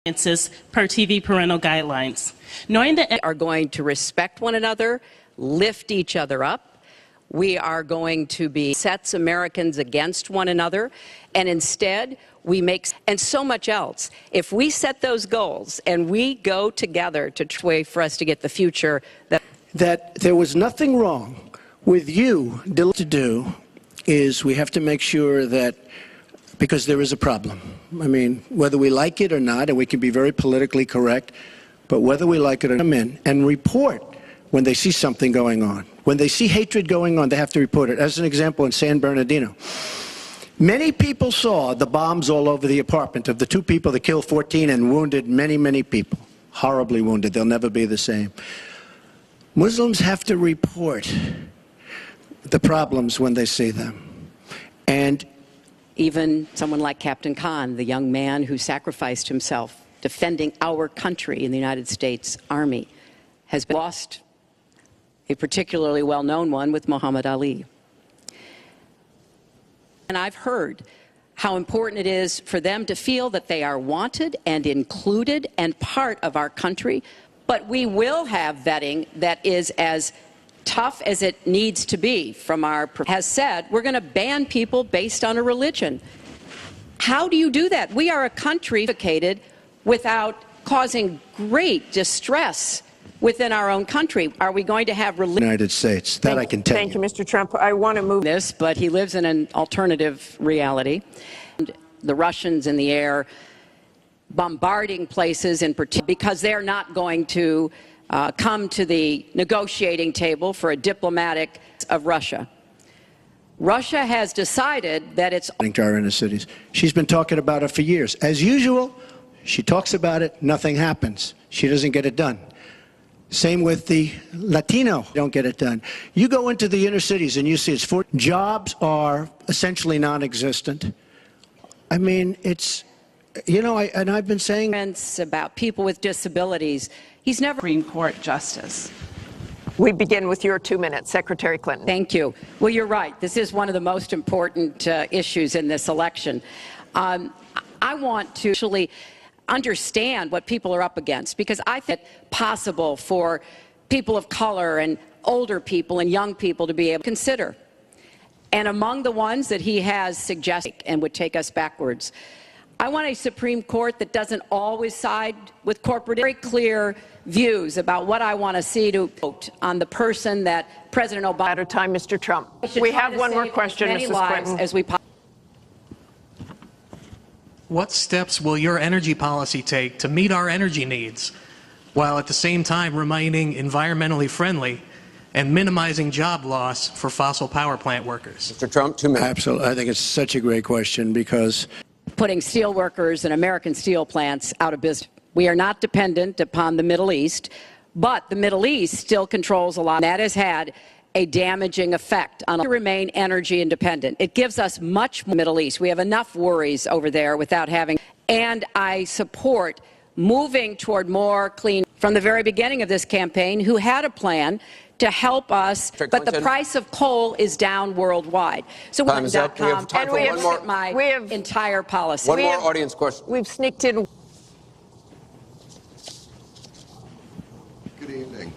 per TV parental guidelines. Knowing that we are going to respect one another, lift each other up. We are going to be sets Americans against one another, and instead we make, and so much else. If we set those goals and we go together to way for us to get the future that there was nothing wrong with you to do is we have to make sure that, because there is a problem. I mean, whether we like it or not, and we can be very politically correct, but whether we like it or not, come in and report when they see something going on. When they see hatred going on, they have to report it. As an example, in San Bernardino, many people saw the bombs all over the apartment of the two people that killed 14 and wounded many, many people. Horribly wounded. They'll never be the same. Muslims have to report the problems when they see them. And even someone like Captain Khan, the young man who sacrificed himself defending our country in the United States Army, has been lost, a particularly well-known one with Muhammad Ali. And I've heard how important it is for them to feel that they are wanted and included and part of our country, but we will have vetting that is as tough as it needs to be from our, has said, we're going to ban people based on a religion. How do you do that? We are a country educated without causing great distress within our own country. Are we going to have religion? United States, that I can tell you. Thank you, Mr. Trump. I want to move this, but he lives in an alternative reality. And the Russians in the air bombarding places in particular because they're not going to come to the negotiating table for a diplomatic of Russia. Russia has decided that it's to our inner cities. She's been talking about it for years. As usual, she talks about it, nothing happens. She doesn't get it done. Same with the Latino, don't get it done. You go into the inner cities and you see it's for jobs are essentially non-existent. I mean, it's, you know, and I've been saying about people with disabilities. He's never Supreme Court justice. We begin with your 2 minutes, Secretary Clinton. Thank you. Well, you're right. This is one of the most important issues in this election. I want to actually understand what people are up against, because I think it's possible for people of color and older people and young people to be able to consider. And among the ones that he has suggested and would take us backwards, I want a Supreme Court that doesn't always side with corporate, very clear views about what I want to see to vote on the person that President Obama. Out of time, Mr. Trump. We have one more question, Mrs. Clinton. As we What steps will your energy policy take to meet our energy needs, while at the same time remaining environmentally friendly and minimizing job loss for fossil power plant workers? Mr. Trump, 2 minutes. absolutely. I think it's such a great question because putting steel workers and American steel plants out of business. We are not dependent upon the Middle East, but the Middle East still controls a lot. That has had a damaging effect on us to remain energy independent. It gives us much more Middle East. We have enough worries over there without having, and I support moving toward more clean from the very beginning of this campaign, who had a plan to help us, but the price of coal is down worldwide. So time is up. We have time for one more. My entire policy. One more audience question. We've sneaked in. Good evening.